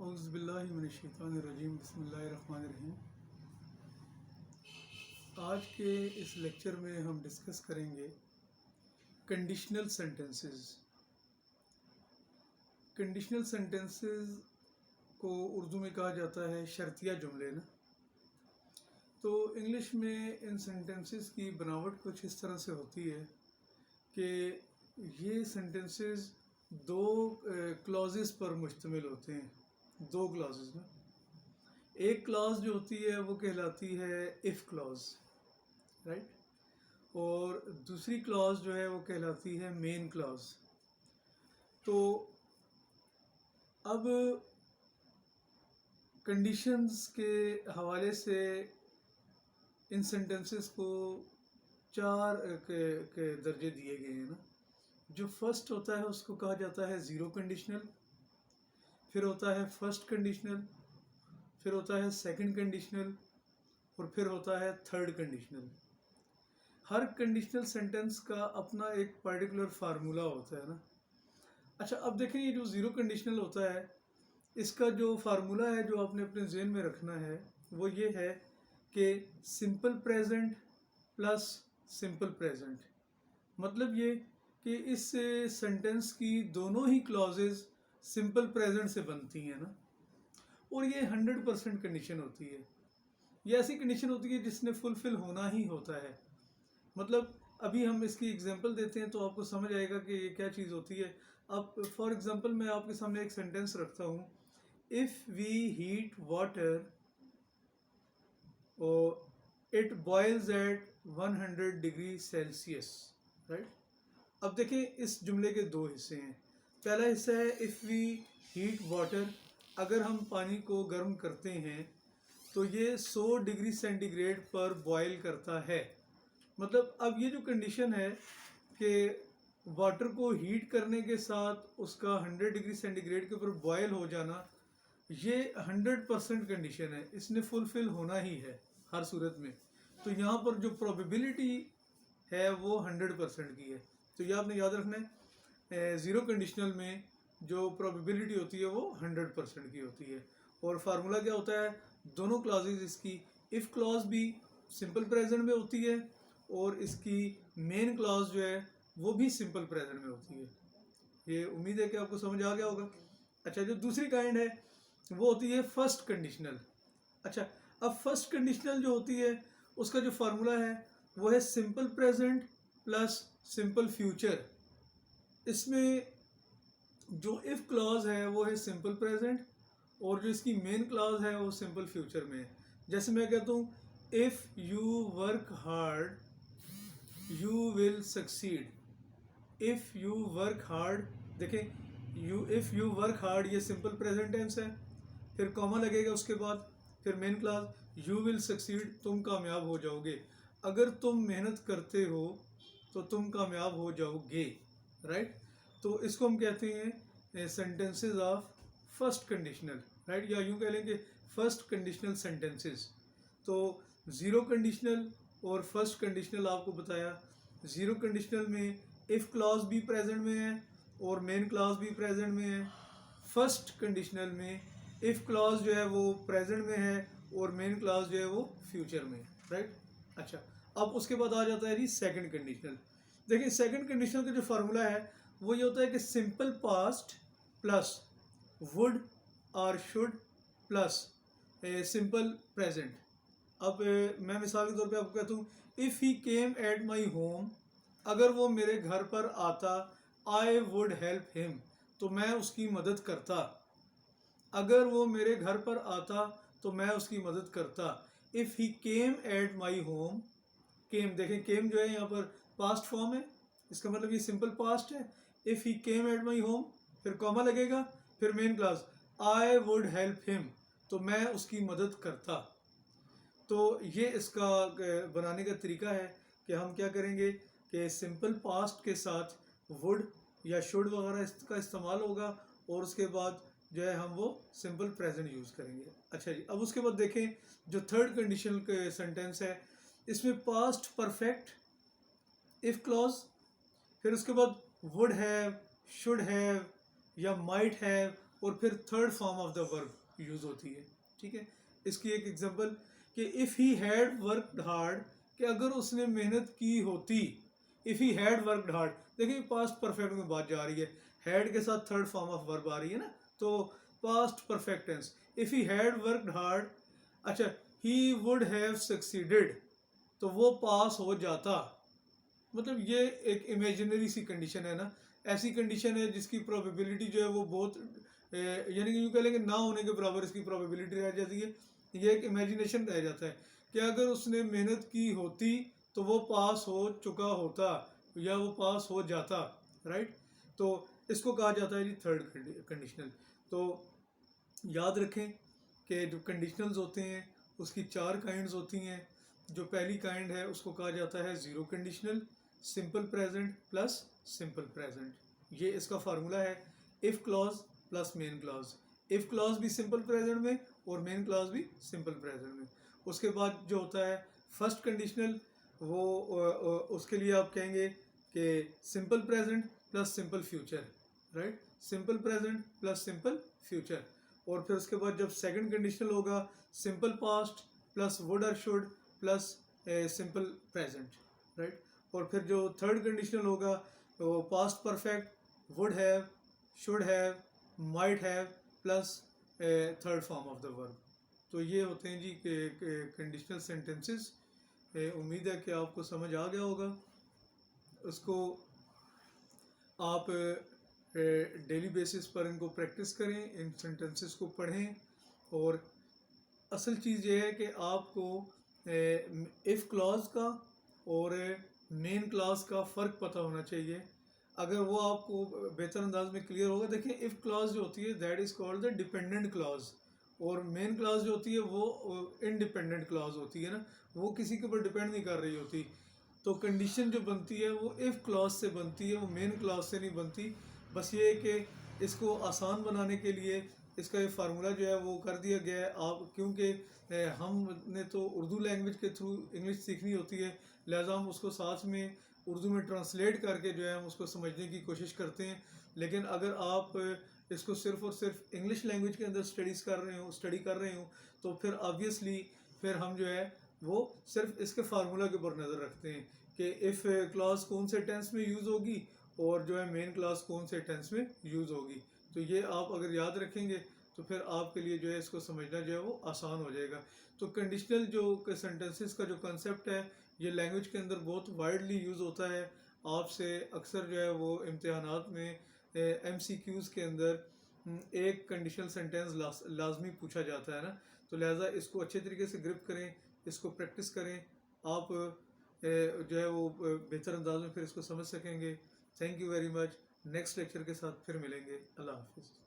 औज़ुबिल्लाहिमिनश्शैतानिर्रजीम बिस्मिल्लाहिर्रहमानिर्रहीम। आज के इस लेक्चर में हम डिस्कस करेंगे कंडीशनल सेंटेंसेस। कंडीशनल सेंटेंसेस को उर्दू में कहा जाता है शर्तिया जुमले ना। तो इंग्लिश में इन सेंटेंसेस की बनावट कुछ इस तरह से होती है कि ये सेंटेंसेस दो क्लॉजेस पर मुश्तमिल होते हैं। दो क्लॉजेस ना, एक क्लॉज जो होती है वो कहलाती है इफ़ क्लॉज, राइट, और दूसरी क्लॉज जो है वो कहलाती है मेन क्लॉज। तो अब कंडीशंस के हवाले से इन सेंटेंसेस को चार के दर्जे दिए गए हैं ना। जो फर्स्ट होता है उसको कहा जाता है ज़ीरो कंडीशनल, फिर होता है फर्स्ट कंडीशनल, फिर होता है सेकंड कंडीशनल और फिर होता है थर्ड कंडीशनल। हर कंडीशनल सेंटेंस का अपना एक पर्टिकुलर फार्मूला होता है ना। अच्छा, अब देखें ये जो ज़ीरो कंडीशनल होता है इसका जो फार्मूला है जो आपने अपने जहन में रखना है वो ये है कि simple present plus simple present. मतलब ये कि इस सेंटेंस की दोनों ही क्लॉजेज सिंपल प्रेजेंट से बनती हैं ना, और ये 100% कंडीशन होती है। ये ऐसी कंडीशन होती है जिसने फुलफिल होना ही होता है। मतलब अभी हम इसकी एग्जांपल देते हैं तो आपको समझ आएगा कि ये क्या चीज़ होती है। अब फॉर एग्जांपल मैं आपके सामने एक सेंटेंस रखता हूँ, if we heat water it boils at 100 degree Celsius, right. अब देखें इस जुमले के दो हिस्से हैं। पहला हिस्सा है इफ़ वी हीट वाटर, अगर हम पानी को गर्म करते हैं तो ये 100 डिग्री सेंटीग्रेड पर बॉयल करता है। मतलब अब ये जो कंडीशन है कि वाटर को हीट करने के साथ उसका 100 डिग्री सेंटीग्रेड के ऊपर बॉयल हो जाना, ये 100% कंडीशन है, इसने फुलफिल होना ही है हर सूरत में। तो यहाँ पर जो प्रोबेबिलिटी है वो 100% की है। तो ये आपने याद रखना है, ज़ीरो कंडीशनल में जो प्रोबेबिलिटी होती है वो 100% की होती है। और फार्मूला क्या होता है, दोनों क्लॉजेज इसकी, इफ़ क्लॉज भी सिंपल प्रेजेंट में होती है और इसकी मेन क्लॉज जो है वो भी सिंपल प्रेजेंट में होती है। ये उम्मीद है कि आपको समझ आ गया होगा। अच्छा, जो दूसरी काइंड है वो होती है फर्स्ट कंडीशनल। अच्छा, अब फर्स्ट कंडीशनल जो होती है उसका जो फार्मूला है वो है simple present plus simple future. इसमें जो इफ़ क्लॉज है वो है सिंपल प्रेजेंट और जो इसकी मेन क्लॉज है वो सिंपल फ्यूचर में है। जैसे मैं कहता हूँ if you work hard you will succeed. If you work hard, देखें इफ़ यू वर्क हार्ड ये सिंपल प्रेजेंट टेंस है, फिर कॉमा लगेगा उसके बाद, फिर main clause you will succeed, तुम कामयाब हो जाओगे। अगर तुम मेहनत करते हो तो तुम कामयाब हो जाओगे, राइट। तो इसको हम कहते हैं sentences of first conditional, right, या यूँ कह लेंगे फर्स्ट कंडीशनल सेंटेंसेस। तो ज़ीरो कंडीशनल और फर्स्ट कंडीशनल आपको बताया। ज़ीरो कंडीशनल में इफ़ क्लॉज भी प्रेजेंट में है और मेन क्लॉज भी प्रेजेंट में है। फर्स्ट कंडीशनल में इफ़ क्लॉज जो है वो प्रेजेंट में है और मेन क्लॉज जो है वो फ्यूचर में है, राइट। अच्छा, अब उसके बाद आ जाता है जी सेकंड कंडीशनल। देखिए सेकंड कंडीशनल का जो फार्मूला है वो ये होता है कि सिंपल पास्ट प्लस वुड और शुड प्लस सिंपल प्रेजेंट। अब मैं मिसाल के तौर पे आपको कहता हूँ if he came at my home, अगर वो मेरे घर पर आता, आई वुड हेल्प हिम, तो मैं उसकी मदद करता। अगर वो मेरे घर पर आता तो मैं उसकी मदद करता। If he came at my home, came, देखें केम जो है यहाँ पर पास्ट फॉर्म है, इसका मतलब ये सिंपल पास्ट है। If he came at my home, फिर कॉमा लगेगा, फिर main clause I would help him, तो मैं उसकी मदद करता। तो ये इसका बनाने का तरीका है कि हम क्या करेंगे कि सिंपल पास्ट के साथ वुड या शुड वगैरह इसका इस्तेमाल होगा और उसके बाद जो है हम वो सिंपल प्रेजेंट यूज़ करेंगे। अच्छा जी, अब उसके बाद देखें जो थर्ड कंडीशनल के सेंटेंस है इसमें पास्ट परफेक्ट इफ़ क्लॉज, फिर उसके बाद वुड हैव, शुड हैव या माइट हैव और फिर third form of the verb use होती है, ठीक है। इसकी एक एग्जांपल कि if he had worked hard, कि अगर उसने मेहनत की होती, if he had worked hard, देखिए पास्ट परफेक्ट में बात जा रही है, हैड के साथ थर्ड फॉर्म ऑफ वर्ब आ रही है ना, तो past perfect tense, if he had worked hard, अच्छा ही वुड हैव सक्सीडेड, तो वो पास हो जाता। मतलब ये एक इमेजिनरी सी कंडीशन है ना, ऐसी कंडीशन है जिसकी प्रोबेबिलिटी जो है वो बहुत यानी कि यूँ कह लेंगे ना होने के बराबर इसकी प्रोबेबिलिटी रह जाती है। ये एक इमेजिनेशन रह जाता है कि अगर उसने मेहनत की होती तो वो पास हो चुका होता या वो पास हो जाता, राइट। तो इसको कहा जाता है जी थर्ड कंडीशनल। तो याद रखें कि जो कंडीशनल्स होते हैं उसकी चार काइंड्स होती हैं। जो पहली काइंड है उसको कहा जाता है zero conditional, simple present plus simple present. ये इसका फार्मूला है if clause plus main clause. If clause भी सिंपल प्रेजेंट में और मेन क्लॉज भी सिंपल प्रेजेंट में। उसके बाद जो होता है फर्स्ट कंडीशनल, वो उसके लिए आप कहेंगे कि simple present plus simple future, right, simple present plus simple future. और फिर उसके बाद जब सेकंड कंडीशनल होगा सिंपल पास्ट प्लस वुड और should plus simple present, right. और फिर जो थर्ड कंडीशनल होगा वो past perfect, would have, should have, might have plus third form of the verb. तो ये होते हैं जी कंडीशनल सेंटेंसेस। उम्मीद है कि आपको समझ आ गया होगा। उसको आप डेली बेसिस पर इनको प्रैक्टिस करें, इन सेंटेंसेस को पढ़ें। और असल चीज़ ये है कि आपको इफ़ क्लॉज का और मेन क्लॉज का फ़र्क पता होना चाहिए। अगर वो आपको बेहतर अंदाज में क्लियर होगा, देखिए इफ़ क्लॉज जो होती है that is called the dependent clause, और मेन क्लॉज जो होती है वो इनडिपेंडेंट क्लॉज होती है ना, वो किसी के ऊपर डिपेंड नहीं कर रही होती। तो कंडीशन जो बनती है वो इफ़ क्लॉज से बनती है, वो मेन क्लॉज से नहीं बनती। बस ये है कि इसको आसान बनाने के लिए इसका ये फार्मूला जो है वो कर दिया गया है। आप क्योंकि हमने तो उर्दू लैंग्वेज के थ्रू इंग्लिश सीखनी होती है, लिहाजा हम उसको साथ में उर्दू में ट्रांसलेट करके जो है हम उसको समझने की कोशिश करते हैं। लेकिन अगर आप इसको सिर्फ और सिर्फ इंग्लिश लैंग्वेज के अंदर स्टडी कर रहे हो तो फिर ऑब्वियसली फिर हम जो है वो सिर्फ इसके फार्मूला के ऊपर नज़र रखते हैं कि इफ़ क्लॉज कौन से टेंस में यूज़ होगी और जो है मेन क्लॉज कौन से टेंस में यूज़ होगी। तो ये आप अगर याद रखेंगे तो फिर आपके लिए जो है इसको समझना जो है वो आसान हो जाएगा। तो कंडीशनल जो सेंटेंसेस का जो कंसेप्ट है ये लैंग्वेज के अंदर बहुत वाइडली यूज़ होता है। आपसे अक्सर जो है वो इम्तिहानात में MCQs के अंदर एक कंडीशनल सेंटेंस लाजमी पूछा जाता है ना, तो लिहाजा इसको अच्छे तरीके से ग्रिप करें, इसको प्रैक्टिस करें, आप जो है वो बेहतर अंदाज में फिर इसको समझ सकेंगे। Thank you very much. Next lecture के साथ फिर मिलेंगे। अल्लाह हाफिज़।